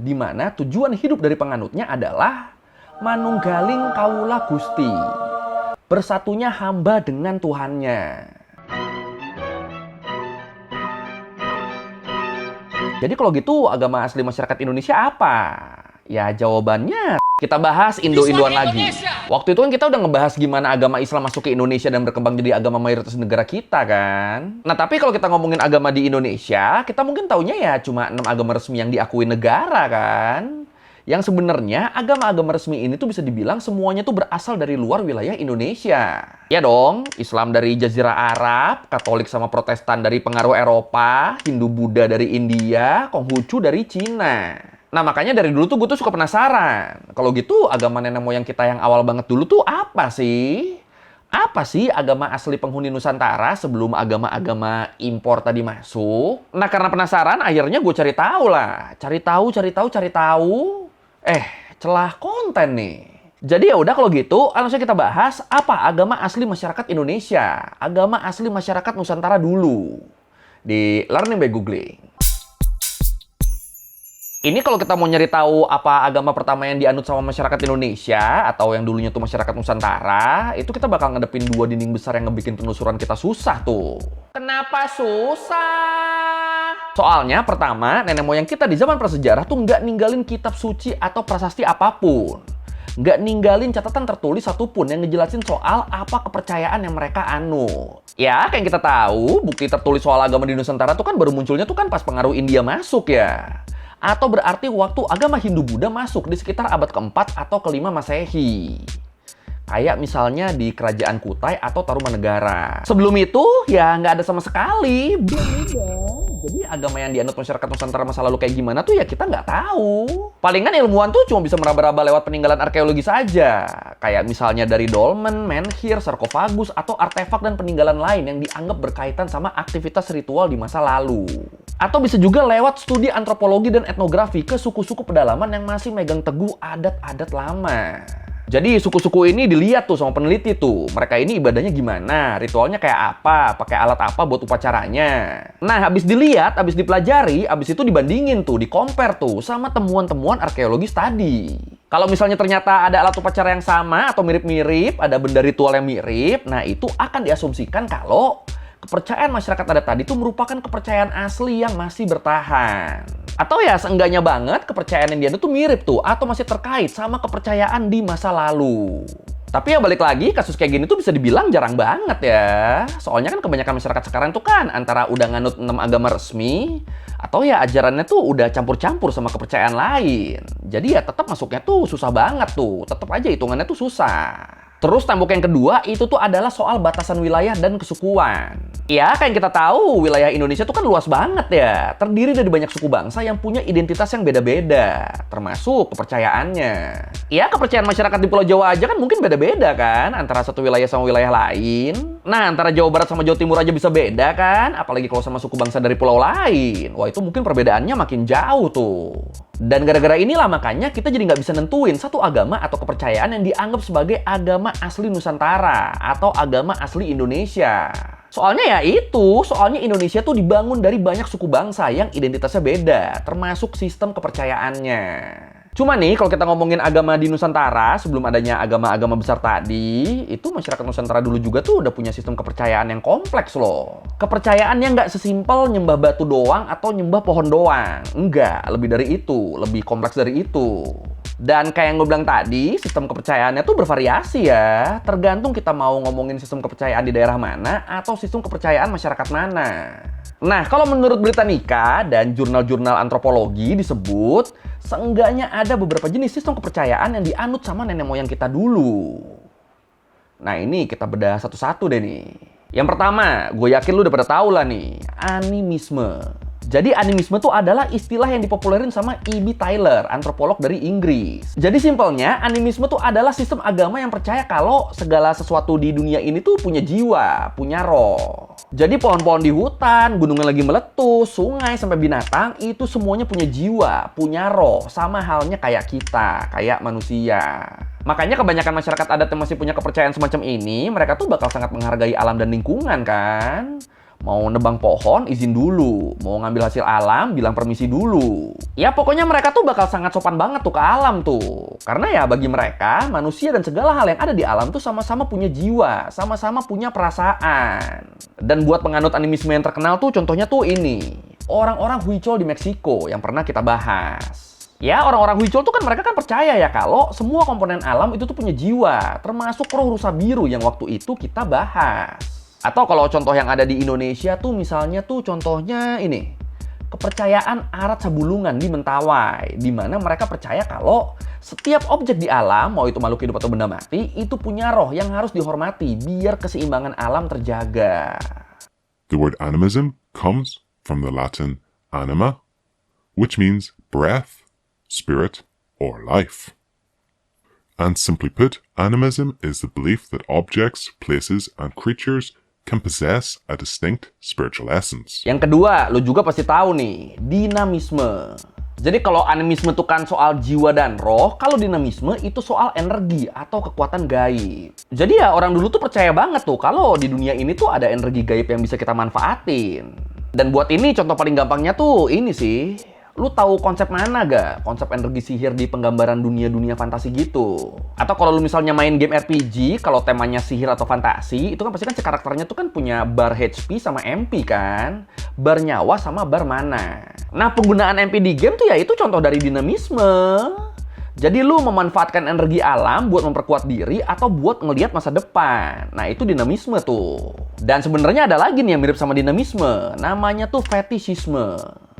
di mana tujuan hidup dari penganutnya adalah manunggaling kaula Gusti, bersatunya hamba dengan Tuhannya. Jadi kalau gitu agama asli masyarakat Indonesia apa? Ya jawabannya kita bahas Indo-Indoan lagi. Waktu itu kan kita udah ngebahas gimana agama Islam masuk ke Indonesia dan berkembang jadi agama mayoritas negara kita kan. Nah tapi kalau kita ngomongin agama di Indonesia, kita mungkin taunya ya cuma 6 agama resmi yang diakui negara kan. Yang sebenarnya agama-agama resmi ini tuh bisa dibilang semuanya tuh berasal dari luar wilayah Indonesia. Ya dong, Islam dari Jazirah Arab, Katolik sama Protestan dari pengaruh Eropa, Hindu-Buddha dari India, Konghucu dari Cina. Nah makanya dari dulu tuh gue tuh suka penasaran. Kalau gitu agama nenek moyang kita yang awal banget dulu tuh apa sih? Apa sih agama asli penghuni Nusantara sebelum agama-agama impor tadi masuk? Nah karena penasaran akhirnya gue cari tahu lah. Cari tahu. Celah konten nih. Jadi ya udah kalau gitu, langsung kita bahas apa agama asli masyarakat Indonesia, agama asli masyarakat Nusantara dulu di Learning by Googling. Ini kalau kita mau nyari tahu apa agama pertama yang dianut sama masyarakat Indonesia atau yang dulunya tuh masyarakat Nusantara, itu kita bakal ngadepin 2 dinding besar yang ngebikin penelusuran kita susah tuh. Kenapa susah? Soalnya pertama, nenek moyang kita di zaman prasejarah tuh nggak ninggalin kitab suci atau prasasti apapun. Nggak ninggalin catatan tertulis satupun yang ngejelasin soal apa kepercayaan yang mereka anut. Ya, kayak yang kita tahu, bukti tertulis soal agama di Nusantara tuh kan baru munculnya tuh kan pas pengaruh India masuk ya. Atau berarti waktu agama Hindu-Buddha masuk di sekitar abad ke-4 atau ke-5 Masehi. Kayak misalnya di Kerajaan Kutai atau Tarumanegara. Sebelum itu, ya nggak ada sama sekali. Jadi agama yang dianut masyarakat Nusantara masa lalu kayak gimana tuh ya kita nggak tahu. Palingan ilmuwan tuh cuma bisa meraba-raba lewat peninggalan arkeologi saja. Kayak misalnya dari dolmen, menhir, sarkofagus, atau artefak dan peninggalan lain yang dianggap berkaitan sama aktivitas ritual di masa lalu. Atau bisa juga lewat studi antropologi dan etnografi ke suku-suku pedalaman yang masih megang teguh adat-adat lama. Jadi suku-suku ini dilihat tuh sama peneliti tuh. Mereka ini ibadahnya gimana, ritualnya kayak apa, pakai alat apa buat upacaranya. Nah, habis dilihat, habis dipelajari, habis itu dibandingin tuh, di-compare tuh sama temuan-temuan arkeologis tadi. Kalau misalnya ternyata ada alat upacara yang sama atau mirip-mirip, ada benda ritual yang mirip, nah itu akan diasumsikan kalau kepercayaan masyarakat adat tadi itu merupakan kepercayaan asli yang masih bertahan. Atau ya seenggaknya banget kepercayaan yang dia tuh mirip tuh atau masih terkait sama kepercayaan di masa lalu. Tapi ya balik lagi, kasus kayak gini tuh bisa dibilang jarang banget ya. Soalnya kan kebanyakan masyarakat sekarang tuh kan antara udah nganut 6 agama resmi atau ya ajarannya tuh udah campur-campur sama kepercayaan lain. Jadi ya tetap masuknya tuh susah banget tuh. Tetap aja hitungannya tuh susah. Terus tembok yang kedua itu tuh adalah soal batasan wilayah dan kesukuan. Ya, kayak yang kita tahu, wilayah Indonesia tuh kan luas banget ya. Terdiri dari banyak suku bangsa yang punya identitas yang beda-beda, termasuk kepercayaannya. Ya, kepercayaan masyarakat di Pulau Jawa aja kan mungkin beda-beda kan, antara satu wilayah sama wilayah lain. Nah, antara Jawa Barat sama Jawa Timur aja bisa beda kan, apalagi kalau sama suku bangsa dari pulau lain. Wah, itu mungkin perbedaannya makin jauh tuh. Dan gara-gara inilah makanya kita jadi nggak bisa nentuin satu agama atau kepercayaan yang dianggap sebagai agama asli Nusantara atau agama asli Indonesia. Soalnya Indonesia tuh dibangun dari banyak suku bangsa yang identitasnya beda, termasuk sistem kepercayaannya. Cuma nih, kalau kita ngomongin agama di Nusantara, sebelum adanya agama-agama besar tadi, itu masyarakat Nusantara dulu juga tuh udah punya sistem kepercayaan yang kompleks loh. Kepercayaannya nggak sesimpel nyembah batu doang atau nyembah pohon doang. Enggak, lebih dari itu, lebih kompleks dari itu. Dan kayak yang gue bilang tadi, sistem kepercayaannya tuh bervariasi ya. Tergantung kita mau ngomongin sistem kepercayaan di daerah mana atau sistem kepercayaan masyarakat mana. Nah, kalau menurut Britannica dan jurnal-jurnal antropologi disebut, seenggaknya ada beberapa jenis sistem kepercayaan yang dianut sama nenek moyang kita dulu. Nah, ini kita bedah satu-satu deh nih. Yang pertama, gue yakin lu udah pada tahu lah nih, animisme. Jadi animisme itu adalah istilah yang dipopulerin sama E.B. Tyler, antropolog dari Inggris. Jadi simpelnya, animisme itu adalah sistem agama yang percaya kalau segala sesuatu di dunia ini tuh punya jiwa, punya roh. Jadi pohon-pohon di hutan, gunung yang lagi meletus, sungai sampai binatang, itu semuanya punya jiwa, punya roh. Sama halnya kayak kita, kayak manusia. Makanya kebanyakan masyarakat adat yang masih punya kepercayaan semacam ini, mereka tuh bakal sangat menghargai alam dan lingkungan kan. Mau nebang pohon, izin dulu. Mau ngambil hasil alam, bilang permisi dulu. Ya pokoknya mereka tuh bakal sangat sopan banget tuh ke alam tuh. Karena ya bagi mereka, manusia dan segala hal yang ada di alam tuh sama-sama punya jiwa, sama-sama punya perasaan. Dan buat penganut animisme yang terkenal tuh contohnya tuh ini. Orang-orang Huichol di Meksiko yang pernah kita bahas. Ya, orang-orang Huichol tuh kan mereka kan percaya ya kalau semua komponen alam itu tuh punya jiwa, termasuk roh rusa biru yang waktu itu kita bahas. Atau kalau contoh yang ada di Indonesia tuh misalnya tuh contohnya ini. Kepercayaan Arat Sabulungan di Mentawai, di mana mereka percaya kalau setiap objek di alam, mau itu makhluk hidup atau benda mati, itu punya roh yang harus dihormati biar keseimbangan alam terjaga. The word animism comes from the Latin anima, which means breath, spirit, or life. And simply put, animism is the belief that objects, places, and creatures can possess a distinct spiritual essence. Yang kedua, lo juga pasti tahu nih, dinamisme. Jadi kalau animisme itu kan soal jiwa dan roh, kalau dinamisme itu soal energi atau kekuatan gaib. Jadi ya orang dulu tuh percaya banget tuh kalau di dunia ini tuh ada energi gaib yang bisa kita manfaatin. Dan buat ini contoh paling gampangnya tuh ini sih. Lu tahu konsep mana gak? Konsep energi sihir di penggambaran dunia-dunia fantasi gitu. Atau kalau lu misalnya main game RPG, kalau temanya sihir atau fantasi, itu kan pasti kan si karakternya tuh kan punya bar HP sama MP kan? Bar nyawa sama bar mana. Nah, penggunaan MP di game tuh ya itu contoh dari dinamisme. Jadi lu memanfaatkan energi alam buat memperkuat diri atau buat ngelihat masa depan. Nah, itu dinamisme tuh. Dan sebenarnya ada lagi nih yang mirip sama dinamisme. Namanya tuh fetishisme.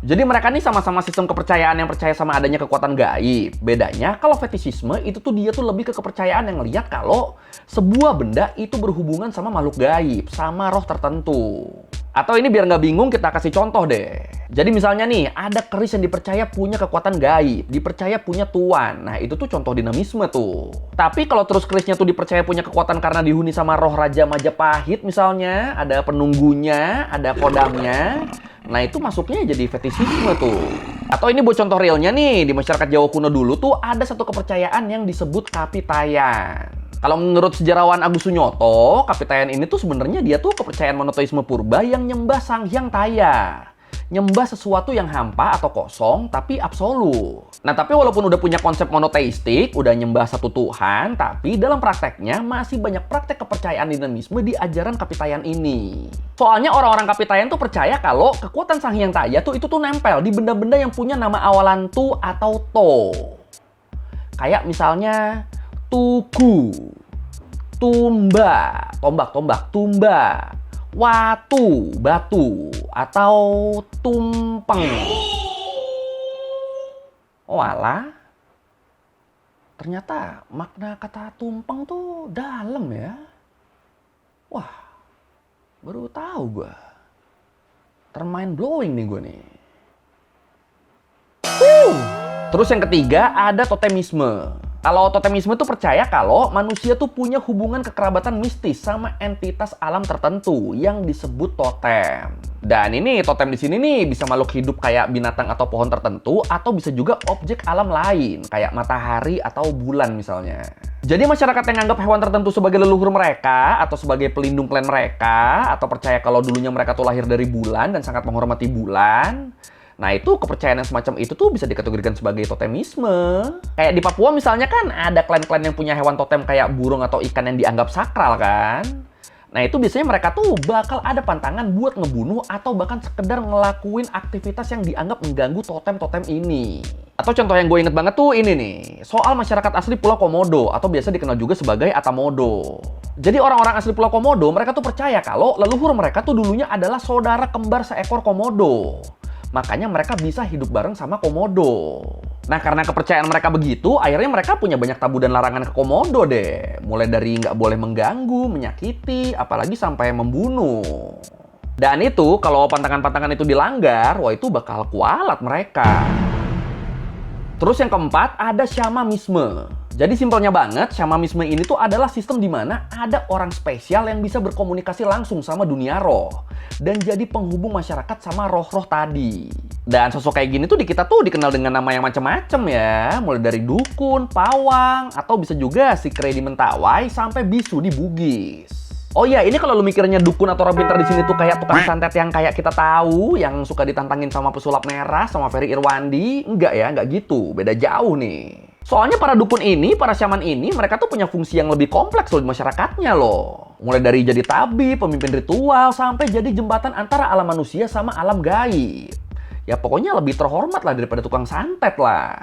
Jadi mereka nih sama-sama sistem kepercayaan yang percaya sama adanya kekuatan gaib. Bedanya kalau fetishisme itu tuh dia tuh lebih ke kepercayaan yang ngelihat kalau sebuah benda itu berhubungan sama makhluk gaib, sama roh tertentu. Atau ini biar nggak bingung kita kasih contoh deh. Jadi misalnya nih ada keris yang dipercaya punya kekuatan gaib, dipercaya punya tuan. Nah itu tuh contoh dinamisme tuh. Tapi kalau terus kerisnya tuh dipercaya punya kekuatan karena dihuni sama roh Raja Majapahit misalnya, ada penunggunya, ada kodamnya. Nah itu masuknya jadi fetishisme tuh. Atau ini buat contoh realnya nih, di masyarakat Jawa kuno dulu tuh ada satu kepercayaan yang disebut kapitayan. Kalau menurut sejarawan Agus Sunyoto, kapitayan ini tuh sebenarnya dia tuh kepercayaan monoteisme purba yang nyembah Sang Hyang Taya. Nyembah sesuatu yang hampa atau kosong tapi absolut. Nah tapi walaupun udah punya konsep monoteistik, udah nyembah satu Tuhan, tapi dalam prakteknya masih banyak praktek kepercayaan dinamisme di ajaran kapitayan ini. Soalnya orang-orang kapitayan tuh percaya kalau kekuatan Sang Hyang Taya tuh itu tuh nempel di benda-benda yang punya nama awalan tu atau to. Kayak misalnya tugu, tumba, tombak, tumba, watu, batu, atau tumpeng. Walah, ternyata makna kata tumpeng tuh dalam ya. Wah, baru tahu gue. Termind blowing nih gue nih. Terus yang ketiga ada totemisme. Kalau totemisme tuh percaya kalau manusia tuh punya hubungan kekerabatan mistis sama entitas alam tertentu yang disebut totem. Dan ini totem di sini nih bisa makhluk hidup kayak binatang atau pohon tertentu atau bisa juga objek alam lain kayak matahari atau bulan misalnya. Jadi masyarakat yang anggap hewan tertentu sebagai leluhur mereka atau sebagai pelindung klan mereka atau percaya kalau dulunya mereka tuh lahir dari bulan dan sangat menghormati bulan. Nah itu kepercayaan yang semacam itu tuh bisa dikategorikan sebagai totemisme. Kayak di Papua misalnya kan ada klan-klan yang punya hewan totem kayak burung atau ikan yang dianggap sakral kan. Nah itu biasanya mereka tuh bakal ada pantangan buat ngebunuh atau bahkan sekedar ngelakuin aktivitas yang dianggap mengganggu totem-totem ini. Atau contoh yang gue inget banget tuh ini nih, soal masyarakat asli Pulau Komodo atau biasa dikenal juga sebagai Atamodo. Jadi orang-orang asli Pulau Komodo mereka tuh percaya kalau leluhur mereka tuh dulunya adalah saudara kembar seekor komodo. Makanya mereka bisa hidup bareng sama komodo. Nah karena kepercayaan mereka begitu, akhirnya mereka punya banyak tabu dan larangan ke komodo deh. Mulai dari nggak boleh mengganggu, menyakiti, apalagi sampai membunuh. Dan itu kalau pantangan-pantangan itu dilanggar, wah itu bakal kualat mereka. Terus yang keempat ada syamamisme. Jadi simpelnya banget, syamamisme ini tuh adalah sistem di mana ada orang spesial yang bisa berkomunikasi langsung sama dunia roh dan jadi penghubung masyarakat sama roh-roh tadi. Dan sosok kayak gini tuh di kita tuh dikenal dengan nama yang macam-macam ya, mulai dari dukun, pawang, atau bisa juga si Kre di Mentawai sampai bisu di Bugis. Oh iya, ini kalau lu mikirnya dukun atau orang pintar di sini tuh kayak tukang santet yang kayak kita tahu, yang suka ditantangin sama pesulap merah, sama Ferry Irwandi, enggak ya, enggak gitu, beda jauh nih. Soalnya para dukun ini, para syaman ini, mereka tuh punya fungsi yang lebih kompleks loh di masyarakatnya loh. Mulai dari jadi tabib, pemimpin ritual, sampai jadi jembatan antara alam manusia sama alam gaib. Ya pokoknya lebih terhormat lah daripada tukang santet lah.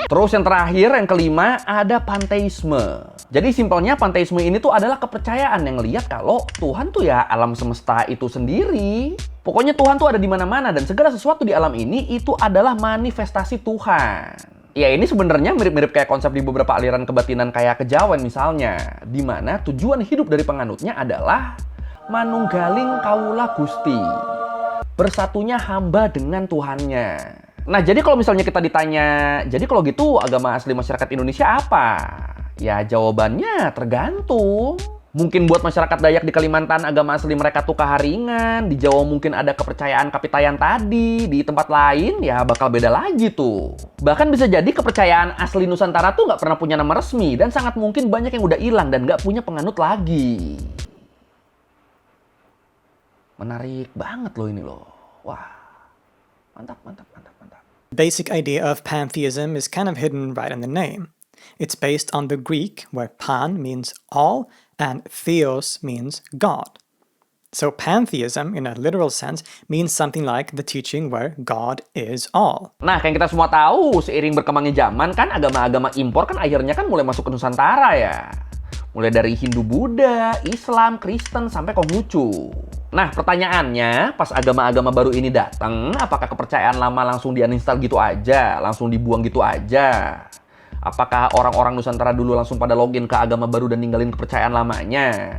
Terus yang terakhir, yang kelima, ada panteisme. Jadi simpelnya panteisme ini tuh adalah kepercayaan yang ngelihat kalau Tuhan tuh ya alam semesta itu sendiri. Pokoknya Tuhan tuh ada di mana-mana dan segala sesuatu di alam ini itu adalah manifestasi Tuhan. Ya ini sebenarnya mirip-mirip kayak konsep di beberapa aliran kebatinan kayak kejawen misalnya, di mana tujuan hidup dari penganutnya adalah manunggaling kawula Gusti. Bersatunya hamba dengan Tuhannya. Nah, jadi kalau misalnya kita ditanya, jadi kalau gitu agama asli masyarakat Indonesia apa? Ya, jawabannya tergantung. Mungkin buat masyarakat Dayak di Kalimantan agama asli mereka tuh Kaharingan, di Jawa mungkin ada kepercayaan Kapitayan tadi, di tempat lain ya bakal beda lagi tuh. Bahkan bisa jadi kepercayaan asli Nusantara tuh nggak pernah punya nama resmi, dan sangat mungkin banyak yang udah hilang dan nggak punya penganut lagi. Menarik banget loh ini loh. Wah, mantap, mantap, mantap. The basic idea of pantheism is kind of hidden right in the name. It's based on the Greek, where pan means all and theos means God. So pantheism, in a literal sense, means something like the teaching where God is all. Nah, kayak kita semua tahu, seiring berkembangnya zaman kan agama-agama impor kan akhirnya kan mulai masuk ke Nusantara ya. Mulai dari Hindu, Buddha, Islam, Kristen, sampai Konghucu. Nah, pertanyaannya, pas agama-agama baru ini datang, apakah kepercayaan lama langsung di-uninstall gitu aja? Langsung dibuang gitu aja? Apakah orang-orang Nusantara dulu langsung pada login ke agama baru dan ninggalin kepercayaan lamanya?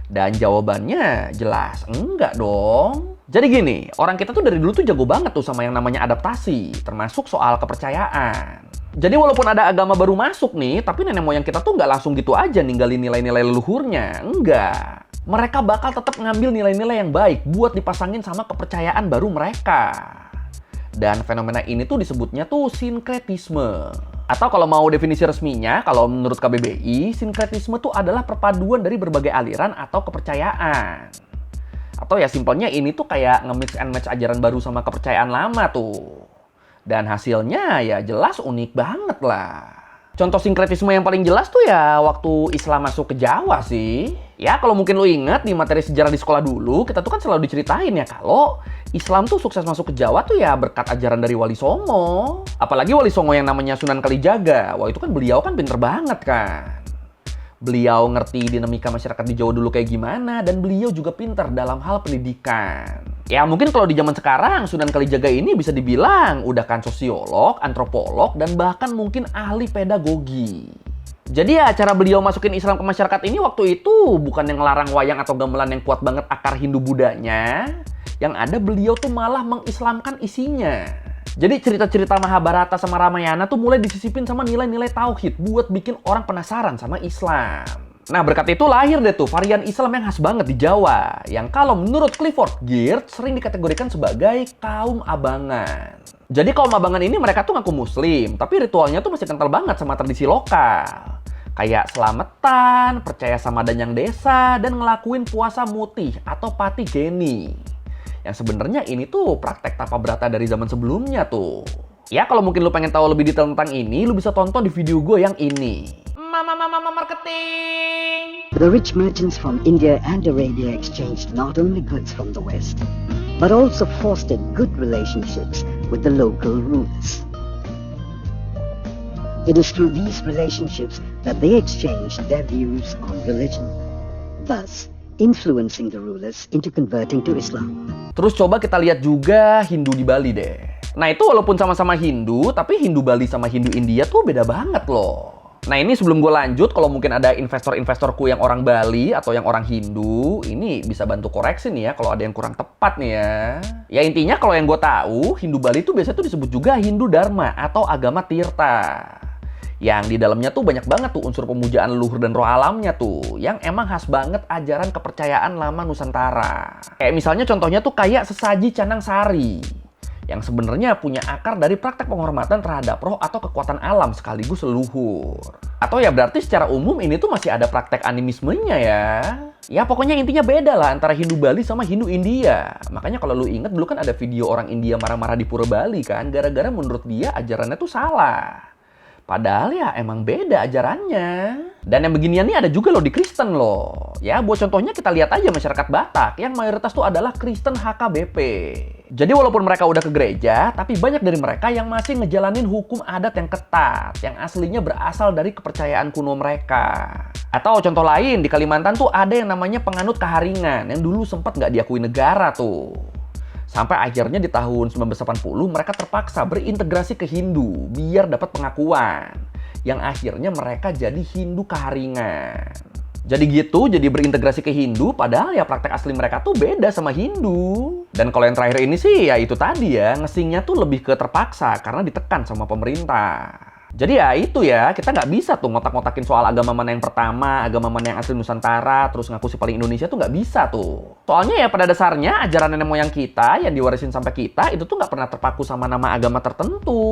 Dan jawabannya jelas enggak dong. Jadi gini, orang kita tuh dari dulu tuh jago banget tuh sama yang namanya adaptasi, termasuk soal kepercayaan. Jadi walaupun ada agama baru masuk nih, tapi nenek moyang kita tuh nggak langsung gitu aja ninggalin nilai-nilai leluhurnya. Enggak. Mereka bakal tetap ngambil nilai-nilai yang baik buat dipasangin sama kepercayaan baru mereka. Dan fenomena ini tuh disebutnya tuh sinkretisme. Atau kalau mau definisi resminya, kalau menurut KBBI, sinkretisme tuh adalah perpaduan dari berbagai aliran atau kepercayaan. Atau ya simpelnya ini tuh kayak nge-mix and match ajaran baru sama kepercayaan lama tuh. Dan hasilnya ya jelas unik banget lah. Contoh sinkretisme yang paling jelas tuh ya waktu Islam masuk ke Jawa sih. Ya kalau mungkin lo inget di materi sejarah di sekolah dulu, kita tuh kan selalu diceritain ya kalau Islam tuh sukses masuk ke Jawa tuh ya berkat ajaran dari Wali Songo. Apalagi Wali Songo yang namanya Sunan Kalijaga. Wah itu kan beliau kan pinter banget kan. Beliau ngerti dinamika masyarakat di Jawa dulu kayak gimana, dan beliau juga pintar dalam hal pendidikan. Ya mungkin kalau di zaman sekarang, Sunan Kalijaga ini bisa dibilang udah kan sosiolog, antropolog, dan bahkan mungkin ahli pedagogi. Jadi ya cara beliau masukin Islam ke masyarakat ini waktu itu bukan yang ngelarang wayang atau gamelan yang kuat banget akar Hindu-Budanya. Yang ada beliau tuh malah mengislamkan isinya. Jadi cerita-cerita Mahabharata sama Ramayana tuh mulai disisipin sama nilai-nilai tauhid buat bikin orang penasaran sama Islam. Nah berkat itu lahir deh tuh varian Islam yang khas banget di Jawa. Yang kalau menurut Clifford Geertz sering dikategorikan sebagai kaum abangan. Jadi kaum abangan ini mereka tuh ngaku muslim, tapi ritualnya tuh masih kental banget sama tradisi lokal. Kayak selamatan, percaya sama danyang desa, dan ngelakuin puasa mutih atau pati geni. Yang sebenarnya ini tuh praktek tapa berata dari zaman sebelumnya tuh. Ya kalau mungkin lu pengen tahu lebih detail tentang ini, lu bisa tonton di video gue yang ini. Mama marketing. The rich merchants from India and Arabia exchanged not only goods from the West, but also fostered good relationships with the local rulers. It is through these relationships that they exchanged their views on religion, thus influencing the rulers into converting to Islam. Terus coba kita lihat juga Hindu di Bali deh. Nah itu walaupun sama-sama Hindu, tapi Hindu Bali sama Hindu India tuh beda banget loh. Nah ini sebelum gue lanjut, kalau mungkin ada investor-investorku yang orang Bali atau yang orang Hindu, ini bisa bantu koreksi nih ya kalau ada yang kurang tepat nih ya. Ya intinya kalau yang gue tahu, Hindu Bali tuh biasanya tuh disebut juga Hindu Dharma atau agama Tirta. Yang di dalamnya tuh banyak banget tuh unsur pemujaan leluhur dan roh alamnya tuh. Yang emang khas banget ajaran kepercayaan lama Nusantara. Kayak misalnya contohnya tuh kayak sesaji Canang Sari. yang sebenarnya punya akar dari praktek penghormatan terhadap roh atau kekuatan alam sekaligus leluhur. Atau ya berarti secara umum ini tuh masih ada praktek animismenya ya. Ya pokoknya intinya beda lah antara Hindu Bali sama Hindu India. Makanya kalau lu inget dulu kan ada video orang India marah-marah di Pura Bali kan, gara-gara menurut dia ajarannya tuh salah. Padahal ya emang beda ajarannya. Dan yang beginian nih ada juga loh di Kristen loh. Ya buat contohnya kita lihat aja masyarakat Batak yang mayoritas tuh adalah Kristen HKBP. Jadi walaupun mereka udah ke gereja, tapi banyak dari mereka yang masih ngejalanin hukum adat yang ketat, yang aslinya berasal dari kepercayaan kuno mereka. Atau contoh lain, di Kalimantan tuh ada yang namanya penganut keharingan, yang dulu sempat nggak diakui negara tuh. Sampai akhirnya di tahun 1980 mereka terpaksa berintegrasi ke Hindu biar dapat pengakuan. Yang akhirnya mereka jadi Hindu keharingan. Jadi gitu, jadi berintegrasi ke Hindu, padahal ya praktek asli mereka tuh beda sama Hindu. Dan kalau yang terakhir ini sih ya itu tadi ya, ngesingnya tuh lebih ke terpaksa karena ditekan sama pemerintah. Jadi ya itu ya, kita nggak bisa tuh ngotak-ngotakin soal agama mana yang pertama, agama mana yang asli Nusantara, terus ngaku si paling Indonesia tuh nggak bisa tuh. Soalnya ya pada dasarnya ajaran nenek moyang kita yang diwarisin sampai kita itu tuh nggak pernah terpaku sama nama agama tertentu.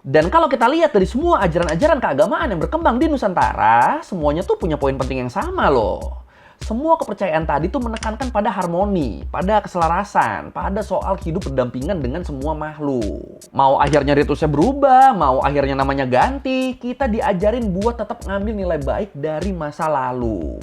Dan kalau kita lihat dari semua ajaran-ajaran keagamaan yang berkembang di Nusantara, semuanya tuh punya poin penting yang sama loh. Semua kepercayaan tadi tuh menekankan pada harmoni, pada keselarasan, pada soal hidup berdampingan dengan semua makhluk. Mau akhirnya ritusnya berubah, mau akhirnya namanya ganti, kita diajarin buat tetap ngambil nilai baik dari masa lalu.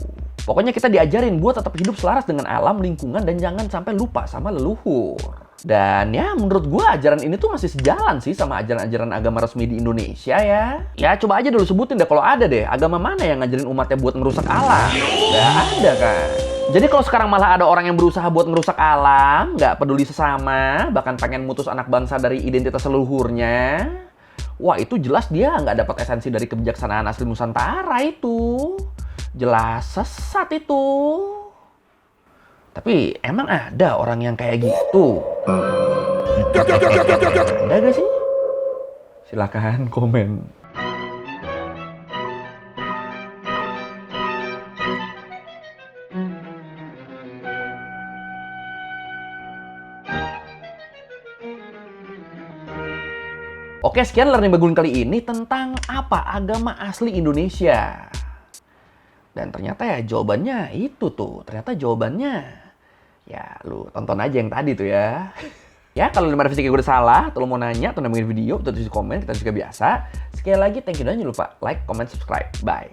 Pokoknya kita diajarin buat tetap hidup selaras dengan alam, lingkungan, dan jangan sampai lupa sama leluhur. Dan ya menurut gue ajaran ini tuh masih sejalan sih sama ajaran-ajaran agama resmi di Indonesia ya. Ya coba aja dulu sebutin deh kalau ada deh agama mana yang ngajarin umatnya buat ngerusak alam. Gak ada kan. Jadi kalau sekarang malah ada orang yang berusaha buat ngerusak alam, gak peduli sesama, bahkan pengen mutus anak bangsa dari identitas leluhurnya, wah itu jelas dia nggak dapat esensi dari kebijaksanaan asli Nusantara itu. Jelas sesat itu. Tapi emang ada orang yang kayak gitu? Ada gak sih? Silakan komen. Oke, sekian Learning Bagun kali ini tentang apa agama asli Indonesia. Dan ternyata ya jawabannya itu tuh. Ternyata jawabannya ya lu tonton aja yang tadi tuh ya. Ya kalau lu merevisi kayak gue udah salah, atau lu mau nanya, atau nambahin video, atau tulis di komen, kita juga biasa. Sekali lagi thank you dan jangan lupa like, comment, subscribe. Bye.